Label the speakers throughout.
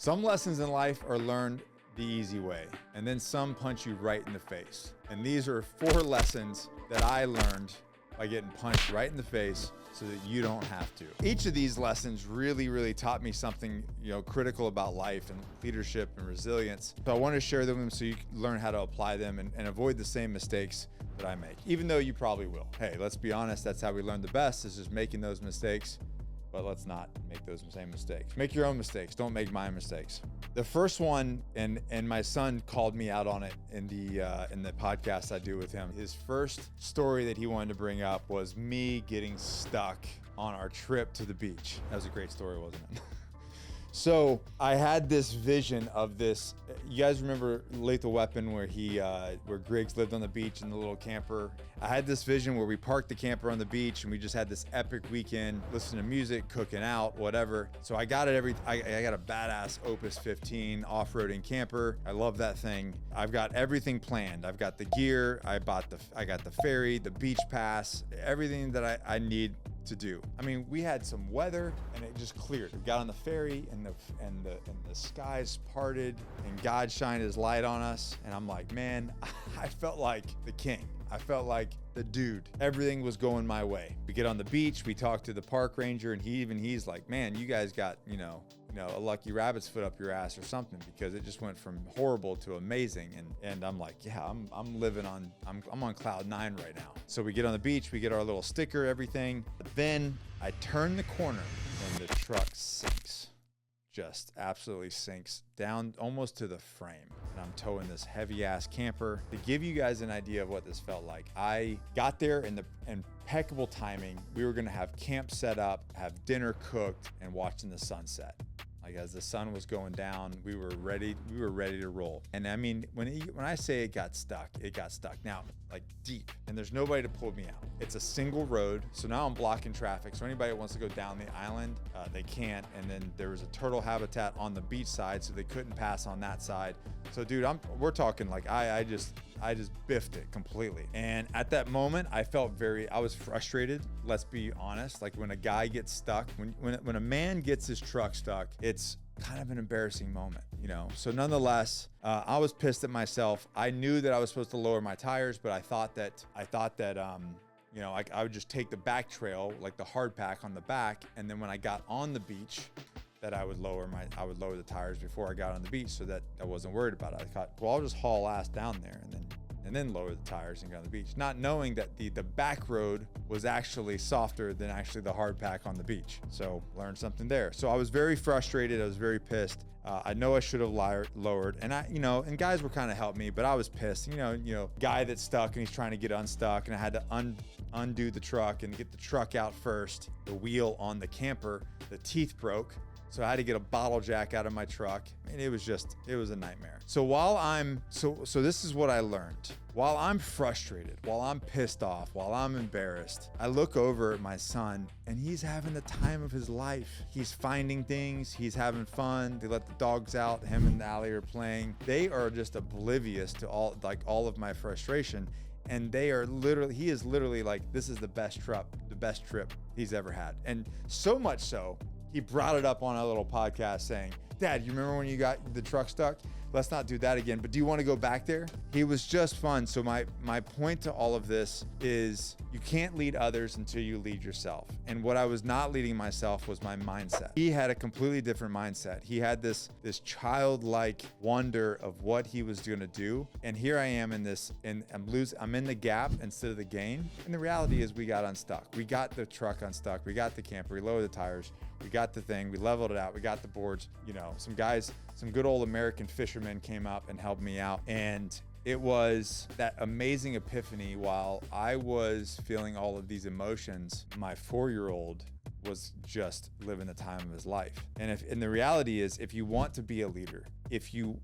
Speaker 1: Some lessons in life are learned the easy way, and then some punch you right in the face. And these are 4 lessons that I learned by getting punched right in the face so that you don't have to. Each of these lessons really taught me something, critical about life and leadership and resilience. So I want to share them so you can learn how to apply them and avoid the same mistakes that I make, even though you probably will. Hey, let's be honest, that's how we learn the best, is just making those mistakes. But let's not make those same mistakes. Make your own mistakes. Don't make my mistakes. The first one, and my son called me out on it in the podcast I do with him. His first story that he wanted to bring up was me getting stuck on our trip to the beach. That was a great story, wasn't it? So I had this vision of this. You guys remember Lethal Weapon, where where Griggs lived on the beach in the little camper? I had this vision where we parked the camper on the beach and we just had this epic weekend, listening to music, cooking out, whatever. So I got it I got a badass Opus 15 off-roading camper. I love that thing. I've got everything planned. I've got the gear. I got the ferry, the beach pass, everything that I need to do. I mean, we had some weather and it just cleared. We got on the ferry and the skies parted and God shined his light on us. And I'm like, man, I felt like the king. I felt like the dude. Everything was going my way. We get on the beach, we talk to the park ranger, and he's like, man, you guys got, a lucky rabbit's foot up your ass or something, because it just went from horrible to amazing. And I'm like, yeah, I'm living on, I'm on cloud 9 right now. So we get on the beach, we get our little sticker, everything. Then I turn the corner and the truck sinks. Just absolutely sinks down almost to the frame. And I'm towing this heavy ass camper. To give you guys an idea of what this felt like, I got there in the impeccable timing. We were gonna have camp set up, have dinner cooked, and watching the sunset. Like, as the sun was going down, we were ready to roll. And I mean, when I say it got stuck. Now, like, deep, and there's nobody to pull me out. It's a single road, so now I'm blocking traffic. So anybody that wants to go down the island, they can't. And then there was a turtle habitat on the beach side, so they couldn't pass on that side. So dude, we're talking like I just biffed it completely. And at that moment, I was frustrated. Let's be honest. Like, when a guy gets stuck, when a man gets his truck stuck, it's kind of an embarrassing moment, So nonetheless, I was pissed at myself. I knew that I was supposed to lower my tires, but I thought that I would just take the back trail, like the hard pack on the back, and then when I got on the beach, that I would lower the tires before I got on the beach, so that I wasn't worried about it. I thought, well, I'll just haul ass down there and then lower the tires and get on the beach, not knowing that the back road was actually softer than actually the hard pack on the beach. So learned something there. So I was very frustrated. I was very pissed. I know I should have lowered, and and guys were kind of helping me, but I was pissed. Guy that's stuck and he's trying to get unstuck, and I had to undo the truck and get the truck out first. The wheel on the camper, the teeth broke. So I had to get a bottle jack out of my truck, and it was a nightmare. So so this is what I learned. While I'm frustrated, while I'm pissed off, while I'm embarrassed, I look over at my son, and he's having the time of his life. He's finding things, he's having fun. They let the dogs out, him and Allie are playing. They are just oblivious to all of my frustration. And he is literally like, this is the best trip he's ever had. And so much so, he brought it up on a little podcast saying, Dad, you remember when you got the truck stuck? Let's not do that again, but do you want to go back there? He was just fun. So my point to all of this is, you can't lead others until you lead yourself. And what I was not leading myself was my mindset. He had a completely different mindset. He had this childlike wonder of what he was going to do. And here I am I'm in the gap instead of the gain. And the reality is, we got unstuck. We got the truck unstuck. We got the camper. We lowered the tires. We got the thing. We leveled it out. We got the boards. Some good old American fishermen came up and helped me out. And it was that amazing epiphany. While I was feeling all of these emotions, my 4-year-old was just living the time of his life. And the reality is, if you want to be a leader,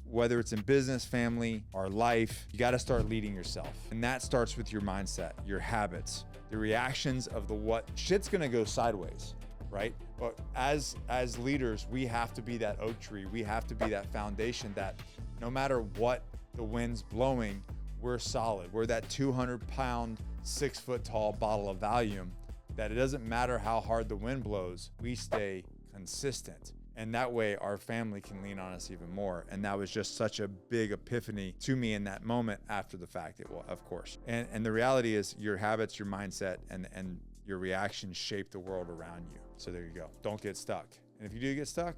Speaker 1: whether it's in business, family, or life, you got to start leading yourself. And that starts with your mindset, your habits, the reactions of what shit's going to go sideways, right? But as leaders, we have to be that oak tree. We have to be that foundation that no matter what the wind's blowing, we're solid. We're that 200-pound, 6-foot-tall bottle of Valium, that it doesn't matter how hard the wind blows, we stay consistent. And that way our family can lean on us even more. And that was just such a big epiphany to me in that moment after the fact, of course. And the reality is your habits, your mindset, and your reactions shape the world around you. So there you go. Don't get stuck. And if you do get stuck,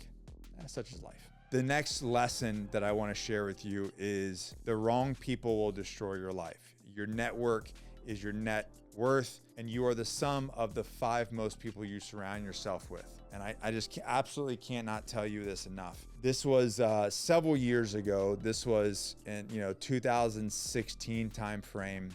Speaker 1: such is life. The next lesson that I want to share with you is the wrong people will destroy your life. Your network is your net worth, and you are the sum of the 5 most people you surround yourself with. And I just absolutely cannot tell you this enough. This was several years ago. This was in 2016 timeframe.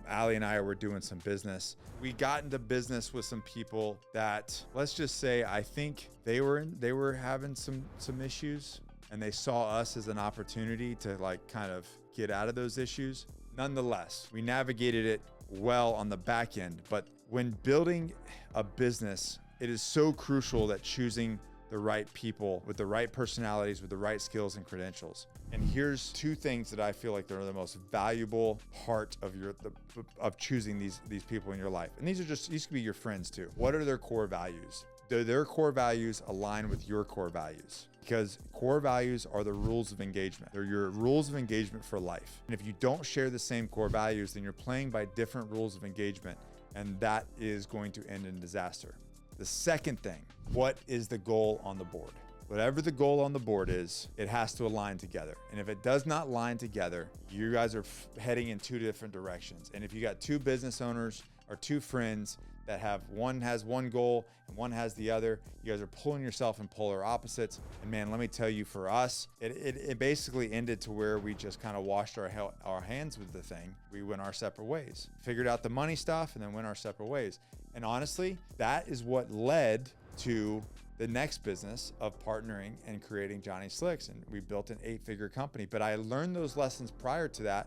Speaker 1: Allie and I were doing some business. We got into business with some people that, let's just say, I think they were having some issues, and they saw us as an opportunity to kind of get out of those issues. Nonetheless, we navigated it well on the back end. But when building a business, it is so crucial that choosing the right people with the right personalities, with the right skills and credentials. And here's 2 things that I feel like they're the most valuable part of choosing these people in your life. And these could be your friends too. What are their core values? Do their core values align with your core values? Because core values are the rules of engagement. They're your rules of engagement for life. And if you don't share the same core values, then you're playing by different rules of engagement, and that is going to end in disaster. The second thing, what is the goal on the board? Whatever the goal on the board is, it has to align together. And if it does not align together, you guys are heading in 2 different directions. And if you got 2 business owners or 2 friends that one has one goal and one has the other, you guys are pulling yourself in polar opposites. And man, let me tell you, for us, it basically ended to where we just kind of washed our hands with the thing. We went our separate ways, figured out the money stuff, and then went our separate ways. And honestly, that is what led to the next business of partnering and creating Johnny Slicks. And we built an 8-figure company. But I learned those lessons prior to that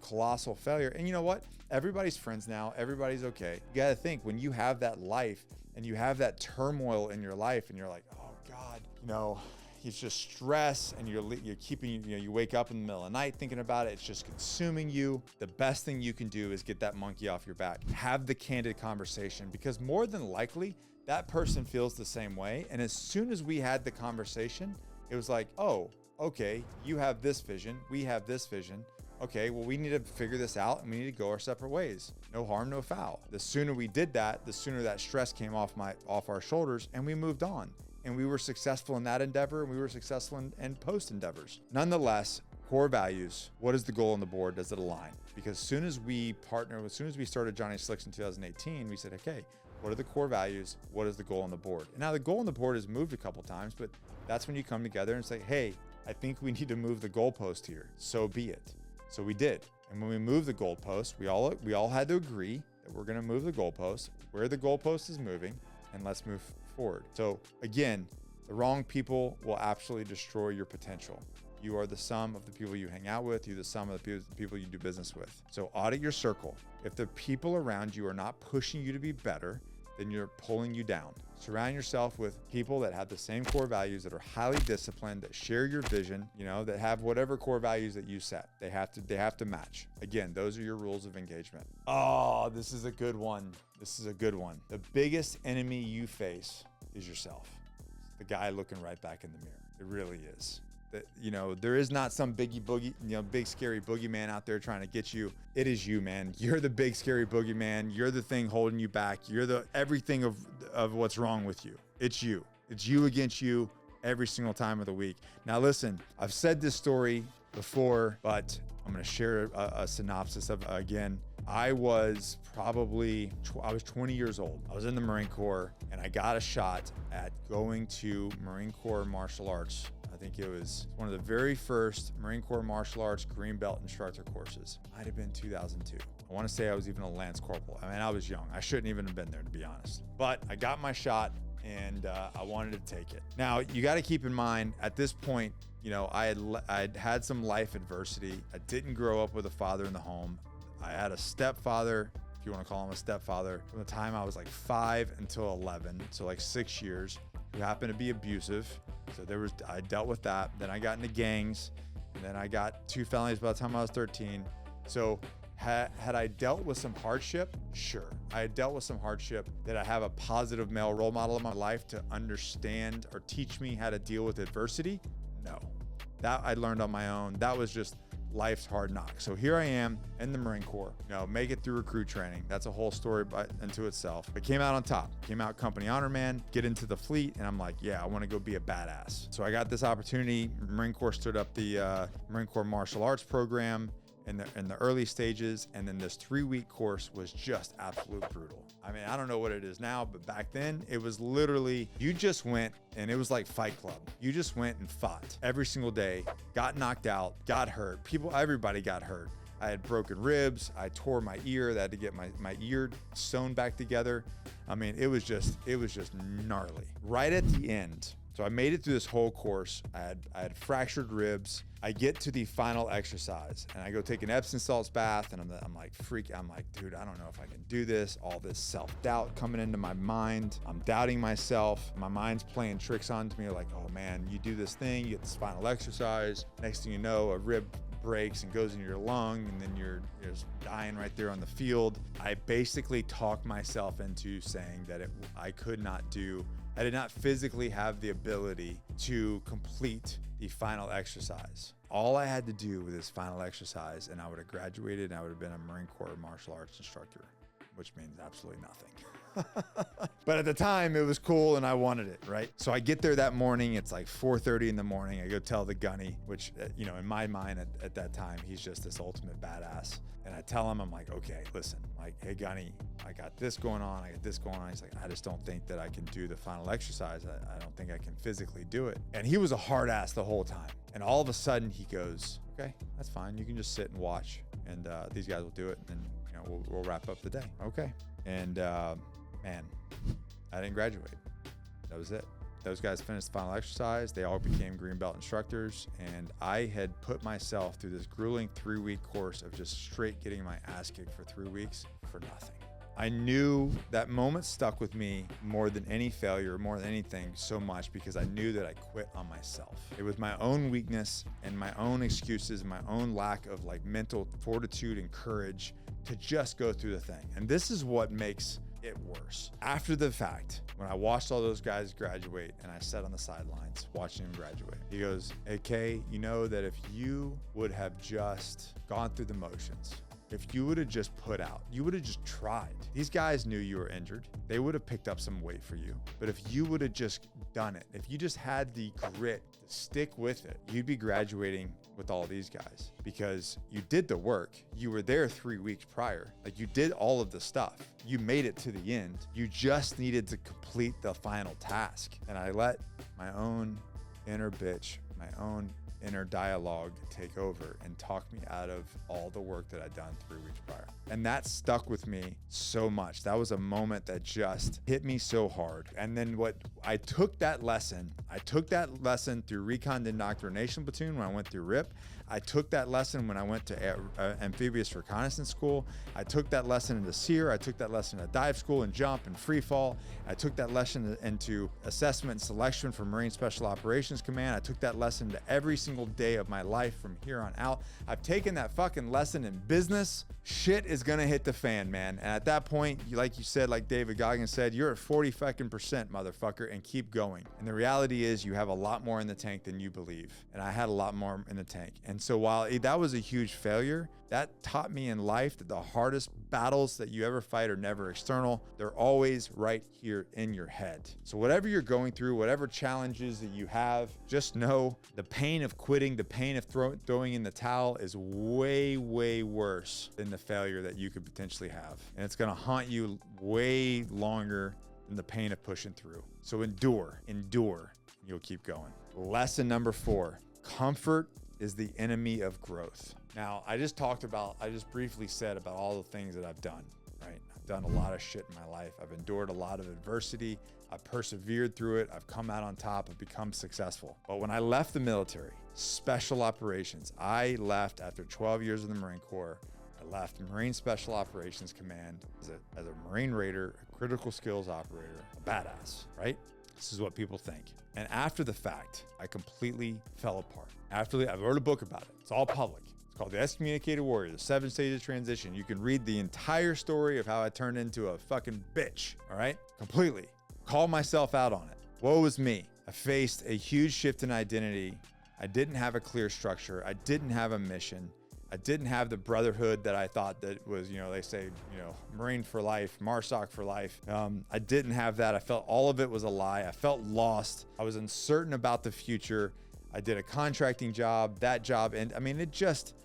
Speaker 1: colossal failure. And you know what? Everybody's friends now. Everybody's okay. You got to think, when you have that life and you have that turmoil in your life and you're like, oh God, it's just stress, and you're keeping, you wake up in the middle of the night thinking about it. It's just consuming you. The best thing you can do is get that monkey off your back. Have the candid conversation, because more than likely that person feels the same way. And as soon as we had the conversation, it was like, oh, okay, you have this vision. We have this vision. Okay, well, we need to figure this out, and we need to go our separate ways. No harm, no foul. The sooner we did that, the sooner that stress came off our shoulders, and we moved on. And we were successful in that endeavor, and we were successful in post endeavors. Nonetheless, core values, what is the goal on the board? Does it align? Because as soon as we started Johnny Slicks in 2018, we said, okay, what are the core values? What is the goal on the board? And now the goal on the board has moved a couple times, but that's when you come together and say, hey, I think we need to move the goalpost here. So be it. So we did. And when we moved the goalpost, we all had to agree that we're going to move the goalpost, where the goalpost is moving, and let's move forward. So again, the wrong people will absolutely destroy your potential. You are the sum of the people you hang out with. You're the sum of the people you do business with. So audit your circle. If the people around you are not pushing you to be better, then you're pulling you down. Surround yourself with people that have the same core values, that are highly disciplined, that share your vision, that have whatever core values that you set. They have to match. Again, those are your rules of engagement. Oh, this is a good one. The biggest enemy you face is yourself. The guy looking right back in the mirror. It really is. There is not some big scary boogeyman out there trying to get you. It is you, man. You're the big scary boogeyman. You're the thing holding you back. You're the everything of what's wrong with you. It's you. It's you against you every single time of the week. Now listen, I've said this story before, but I'm going to share a synopsis of again. I was 20 years old. I was in the Marine Corps, and I got a shot at going to Marine Corps martial arts. I think it was one of the very first Marine Corps martial arts green belt instructor courses. Might have been 2002. I want to say I was even a Lance Corporal. I mean, I was young. I shouldn't even have been there, to be honest. But I got my shot, and I wanted to take it. Now, you got to keep in mind, at this point, I'd had some life adversity. I didn't grow up with a father in the home. I had a stepfather, if you want to call him a stepfather, from the time I was like 5 until 11, so like 6 years, who happened to be abusive. So I dealt with that. Then I got into gangs, and then I got 2 felonies by the time I was 13. So Had I dealt with some hardship? Sure. I had dealt with some hardship. Did I have a positive male role model in my life to understand or teach me how to deal with adversity? No. That I learned on my own. That was just life's hard knocks. So here I am in the Marine Corps, make it through recruit training. That's a whole story into itself. But came out on top, came out company honor man, get into the fleet. And I'm like, yeah, I want to go be a badass. So I got this opportunity. Marine Corps stood up the Marine Corps martial arts program in the early stages. And then this 3-week course was just absolute brutal. I mean, I don't know what it is now, but back then it was literally, you just went and it was like Fight Club. You just went and fought every single day, got knocked out, got hurt. Everybody got hurt. I had broken ribs. I tore my ear. I had to get my ear sewn back together. I mean, it was just gnarly. Right at the end, so I made it through this whole course. I had fractured ribs. I get to the final exercise and I go take an Epsom salts bath and I'm like, dude, I don't know if I can do this. All this self-doubt coming into my mind. I'm doubting myself. My mind's playing tricks on me like, oh man, you do this thing, you get this final exercise. Next thing you know, a rib breaks and goes into your lung and then you're just dying right there on the field. I basically talked myself into saying that I did not physically have the ability to complete the final exercise. All I had to do with this final exercise and I would have graduated and I would have been a Marine Corps martial arts instructor, which means absolutely nothing. But at the time it was cool and I wanted it, right? So I get there that morning, it's like 4:30 in the morning. I go tell the gunny, which, in my mind at that time, he's just this ultimate badass. And I tell him, I'm like, okay, listen, like, hey gunny, I got this going on. He's like, I just don't think that I can do the final exercise. I don't think I can physically do it. And he was a hard ass the whole time. And all of a sudden he goes, okay, that's fine. You can just sit and watch and these guys will do it. And then, we'll wrap up the day. Okay. And man, I didn't graduate. That was it. Those guys finished the final exercise. They all became green belt instructors. And I had put myself through this grueling 3-week course of just straight getting my ass kicked for 3 weeks for nothing. I knew that moment stuck with me more than any failure, more than anything, so much because I knew that I quit on myself. It was my own weakness and my own excuses, my own lack of mental fortitude and courage to just go through the thing. And this is what makes it worse. After the fact, when I watched all those guys graduate and I sat on the sidelines watching them graduate, he goes, hey Kay, you know that if you would have just gone through the motions, if you would have just put out, you would have just tried. These guys knew you were injured. They would have picked up some weight for you. But if you would have just done it, if you just had the grit to stick with it, you'd be graduating with all these guys because you did the work. You were there 3 weeks prior. You did all of the stuff. You made it to the end. You just needed to complete the final task. And I let my own inner bitch, my own inner dialogue take over and talk me out of all the work that I'd done 3 weeks prior. And that stuck with me so much. That was a moment that just hit me so hard. And then I took that lesson through Recon Indoctrination Platoon when I went through RIP. I took that lesson when I went to Amphibious Reconnaissance School. I took that lesson into SEER. I took that lesson at dive school and jump and free fall. I took that lesson into assessment and selection for Marine Special Operations Command. I took that lesson to every single day of my life from here on out. I've taken that fucking lesson in business. Shit is gonna hit the fan, man. And at that point, like you said, like David Goggins said, you're at 40% motherfucker, and keep going. And the reality is you have a lot more in the tank than you believe. And I had a lot more in the tank. And so while that was a huge failure, that taught me in life that the hardest battles that you ever fight are never external. They're always right here in your head. So whatever you're going through, whatever challenges that you have, just know the pain of quitting, the pain of throwing in the towel is way, way worse than the failure that you could potentially have. And it's gonna haunt you way longer than the pain of pushing through. So endure, you'll keep going. Lesson number 4, comfort is the enemy of growth. Now, I just briefly said about all the things that I've done, right? I've done a lot of shit in my life. I've endured a lot of adversity. I've persevered through it. I've come out on top. I've become successful. But when I left the military, special operations, I left after 12 years in the Marine Corps. I left Marine Special Operations Command as a Marine Raider, a critical skills operator, a badass, right? This is what people think. And after the fact, I completely fell apart. I've wrote a book about it. It's all public. It's called The Excommunicated Warrior, The 7 Stages of Transition. You can read the entire story of how I turned into a fucking bitch, all right? Completely. Call myself out on it. Woe is me. I faced a huge shift in identity. I didn't have a clear structure. I didn't have a mission. I didn't have the brotherhood that I thought that was, they say, Marine for life, MARSOC for life. I didn't have that. I felt all of it was a lie. I felt lost. I was uncertain about the future. I did a contracting job, that job, and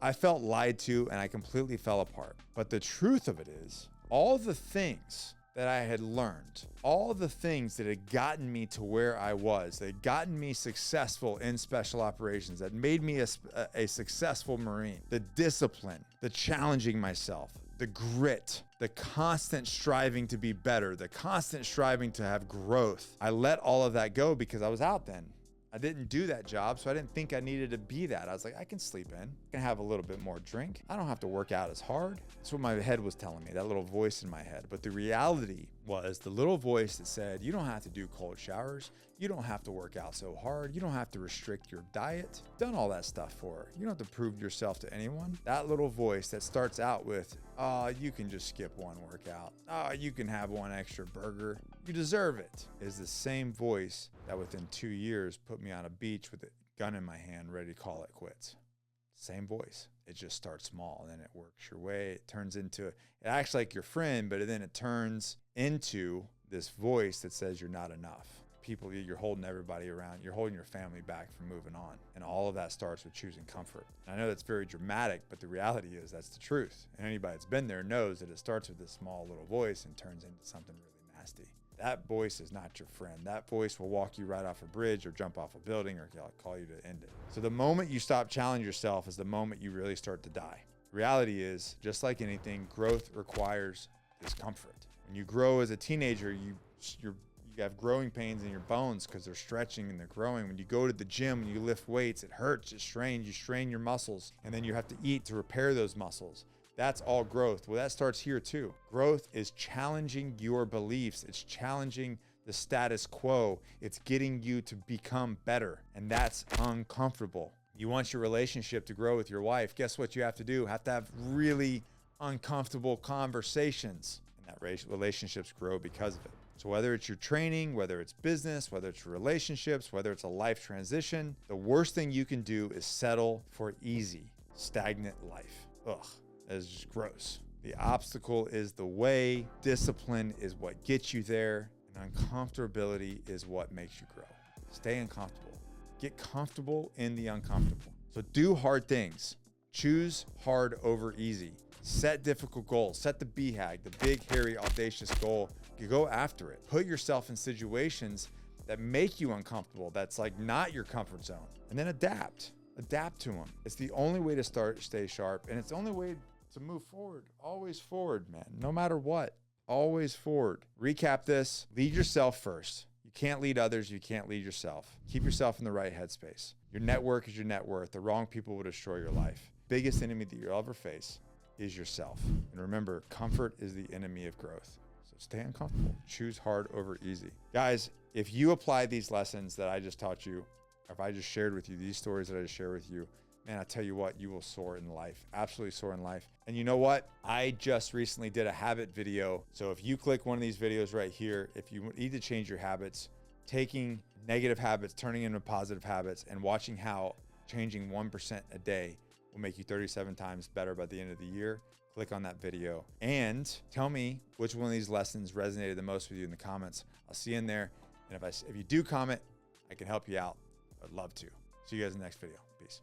Speaker 1: I felt lied to, and I completely fell apart. But the truth of it is, all the things that I had learned, all the things that had gotten me to where I was, that had gotten me successful in special operations, that made me a successful Marine, the discipline, the challenging myself, the grit, the constant striving to be better, the constant striving to have growth. I let all of that go because I was out then. I didn't do that job, so I didn't think I needed to be that. I was like, I can sleep in, I can have a little bit more drink. I don't have to work out as hard. That's what my head was telling me, that little voice in my head. But the reality was the little voice that said, you don't have to do cold showers. You don't have to work out so hard. You don't have to restrict your diet. You've done all that stuff for her. You don't have to prove yourself to anyone. That little voice that starts out with, you can just skip one workout. You can have one extra burger. You deserve it, is the same voice that within 2 years put me on a beach with a gun in my hand, ready to call it quits. Same voice. It just starts small and then it works your way. It turns into, it acts like your friend, but then it turns into this voice that says you're not enough. People, you're holding everybody around. You're holding your family back from moving on. And all of that starts with choosing comfort. And I know that's very dramatic, but the reality is that's the truth. And anybody that's been there knows that it starts with this small little voice and turns into something really nasty. That voice is not your friend. That voice will walk you right off a bridge or jump off a building or call you to end it. So the moment you stop challenging yourself is the moment you really start to die. The reality is, just like anything, growth requires discomfort. When you grow as a teenager, you have growing pains in your bones because they're stretching and they're growing. When you go to the gym and you lift weights, it hurts, it strains, you strain your muscles, and then you have to eat to repair those muscles. That's all growth. Well, that starts here too. Growth is challenging your beliefs. It's challenging the status quo. It's getting you to become better, and that's uncomfortable. You want your relationship to grow with your wife. Guess what you have to do? You have to have really uncomfortable conversations, and that relationships grow because of it. So whether it's your training, whether it's business, whether it's your relationships, whether it's a life transition, the worst thing you can do is settle for easy, stagnant life. Ugh, that is just gross. The obstacle is the way. Discipline is what gets you there. And uncomfortability is what makes you grow. Stay uncomfortable. Get comfortable in the uncomfortable. So do hard things. Choose hard over easy. Set difficult goals. Set the BHAG, the big, hairy, audacious goal. You go after it. Put yourself in situations that make you uncomfortable, that's like not your comfort zone. And then adapt. Adapt to them. It's the only way to stay sharp, and it's the only way to move forward. Always forward, man. No matter what. Always forward. Recap this. Lead yourself first. You can't lead others. You can't lead yourself. Keep yourself in the right headspace. Your network is your net worth. The wrong people will destroy your life. Biggest enemy that you'll ever face is yourself. And remember, comfort is the enemy of growth. So stay uncomfortable. Choose hard over easy. Guys, if you apply these lessons that I just taught you, or if I just shared with you, these stories that I just shared with you, man, I tell you what, you will soar in life. Absolutely soar in life. And you know what? I just recently did a habit video. So if you click one of these videos right here, if you need to change your habits, taking negative habits, turning into positive habits, and watching how changing 1% a day will make you 37 times better by the end of the year, click on that video and tell me which one of these lessons resonated the most with you in the comments. I'll see you in there. And if you do comment, I can help you out. I'd love to. See you guys in the next video. Peace.